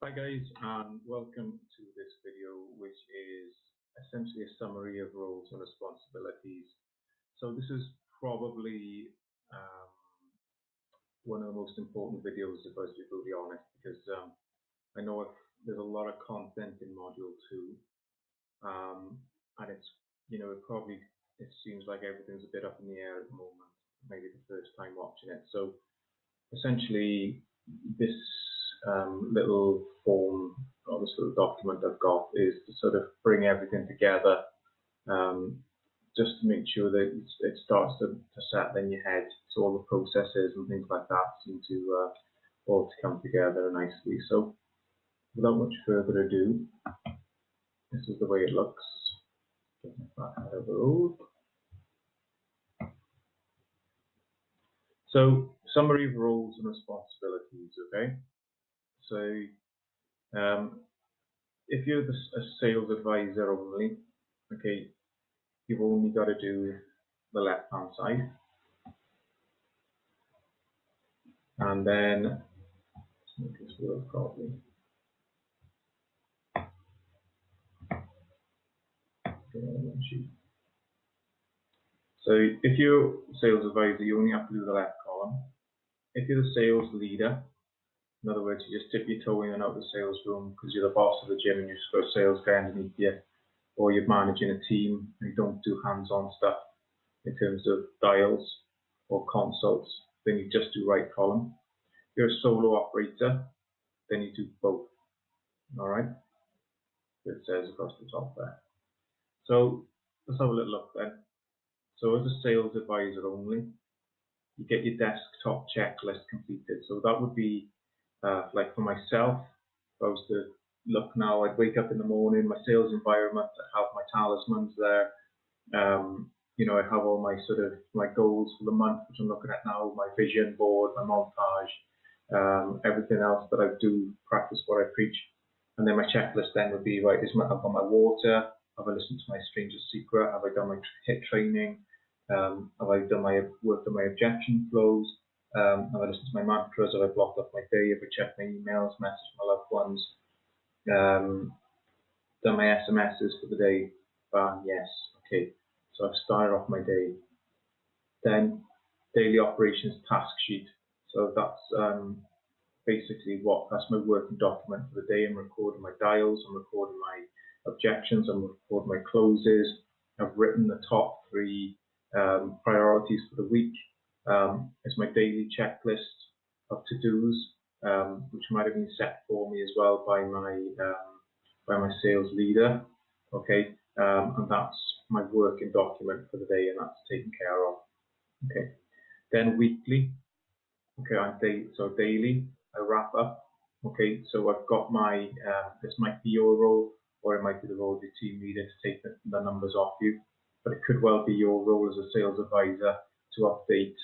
Hi guys, and welcome to this video, which is essentially a summary of roles and responsibilities. So this is probably one of the most important videos, if I was to be brutally honest, because I know there's a lot of content in Module 2, and it's, it seems like everything's a bit up in the air at the moment, maybe the first time watching it. So essentially, this little form, or this little document I've got, is to sort of bring everything together, just to make sure that it starts to settle in your head. So all the processes and things like that seem to all to come together nicely. So without much further ado, this is the way it looks. Get that out of the road. So summary of roles and responsibilities. Okay. So if you're a sales advisor only, okay, you've only got to do the left-hand side. And then, let's make this work properly. So if you're a sales advisor, you only have to do the left column. If you're the sales leader, in other words, you just dip your toe in and out of the sales room because you're the boss of the gym and you've got a sales guy underneath you, or you're managing a team and you don't do hands-on stuff in terms of dials or consults, then you just do right column. If you're a solo operator, then you do both. All right, it says across the top there. So let's have a little look then. So as a sales advisor only, you get your desktop checklist completed. So that would be like for myself, if I was to look now, I'd wake up in the morning, my sales environment, I have my talismans there. I have all my my goals for the month, which I'm looking at now, my vision board, my montage, everything else that I do, practice what I preach. And then my checklist then would be, right, I've got my water, have I listened to my Stranger's Secret, have I done my HIIT training, have I done worked on my objection flows, have I listened to my mantras, have I blocked off my day, have I checked my emails, messaged my loved ones, done my SMSs for the day, bam, yes, okay. So I've started off my day. Then daily operations task sheet. So that's basically that's my working document for the day. I'm recording my dials, I'm recording my objections, I'm recording my closes. I've written the top 3 priorities for the week. It's my daily checklist of to-dos, which might have been set for me as well by my sales leader. Okay, and that's my working document for the day, and that's taken care of. Okay, then weekly. Okay, so daily I wrap up. Okay, so I've got my this might be your role, or it might be the role of your team leader to take the numbers off you, but it could well be your role as a sales advisor to update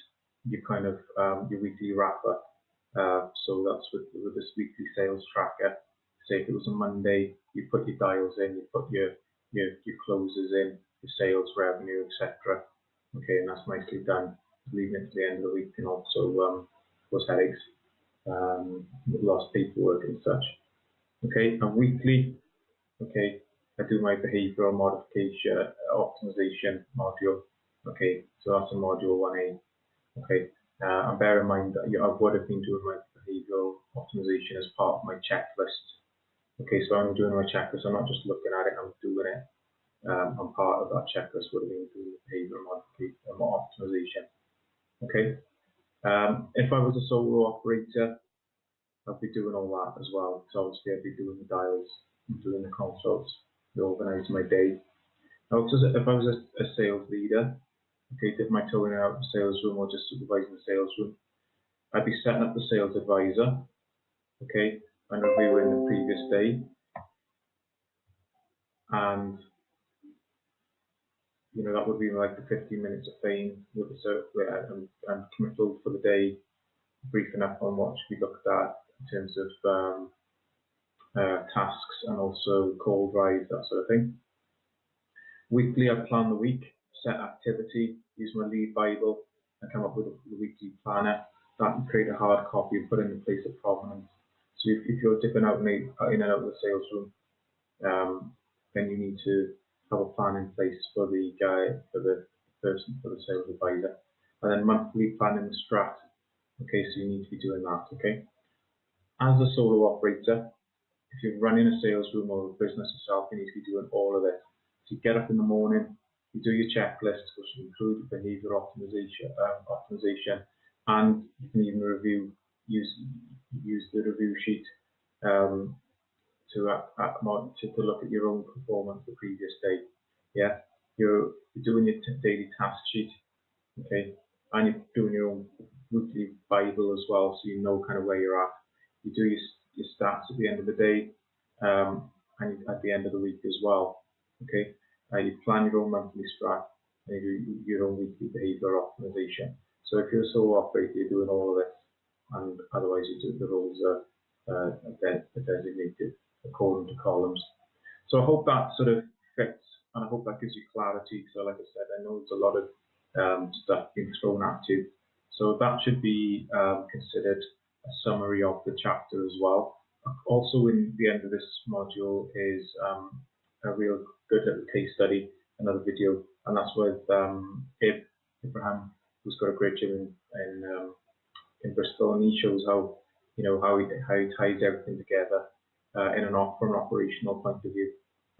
your your weekly wrap up. So that's with this weekly sales tracker. Say if it was a Monday, you put your dials in, you put your closes in, your sales revenue, etc. Okay, and that's nicely done. Leaving it to the end of the week can also cause headaches, lost paperwork and such. Okay, and weekly, okay, I do my behavioral modification optimization module. Okay, so that's a module 1A. Okay, and bear in mind that I would have been doing my behavioral optimization as part of my checklist. Okay, so I'm doing my checklist, I'm not just looking at it, I'm doing it. I'm part of that checklist would have been doing the behavioral modification optimization. Okay, if I was a solo operator, I'd be doing all that as well. So obviously I'd be doing the dials, doing the consults, organising my day. Now, if I was a sales leader, okay, dip my toe in and out of the sales room or just supervising the sales room, I'd be setting up the sales advisor, okay, and reviewing the previous day, and that would be like the 15 minutes of fame with and committal for the day, briefing up on what should be looked at in terms of tasks and also call drives, that sort of thing. Weekly, I plan the week, set activity, use my lead Bible, and come up with a weekly planner. That and create a hard copy and put in the place of provenance. So if you're dipping out in and out of the sales room, then you need to have a plan in place for the person, for the sales advisor. And then monthly planning the strat. Okay, so you need to be doing that. Okay. As a solo operator, if you're running a sales room or a business yourself, you need to be doing all of it. So you get up in the morning, you do your checklist, which include behavior optimization, and you can even use the review sheet to look at your own performance the previous day. Yeah, you're doing your daily task sheet, okay, and you're doing your own weekly Bible as well, so you know kind of where you're at. You do your stats at the end of the day, and at the end of the week as well. Okay, you plan your own monthly strat, and you do your own weekly behavior optimization. So if you're a solo operator, you're doing all of this, and otherwise the roles are designated according to columns. So I hope that sort of fits, and I hope that gives you clarity. So like I said, I know there's a lot of stuff being thrown at you. So that should be considered a summary of the chapter as well. Also in the end of this module is a real good little case study, another video, and that's with Abraham, who's got a great gym in Bristol, and he shows how how he ties everything together from an operational point of view.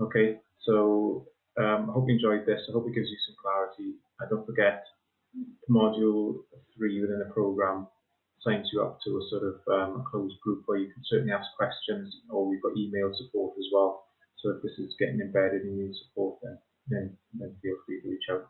Okay, so I hope you enjoyed this. I hope it gives you some clarity. Don't forget, module 3 within the program signs you up to a sort of a closed group where you can certainly ask questions, or we've got email support as well. So if this is getting embedded and you need support, then feel free to reach out.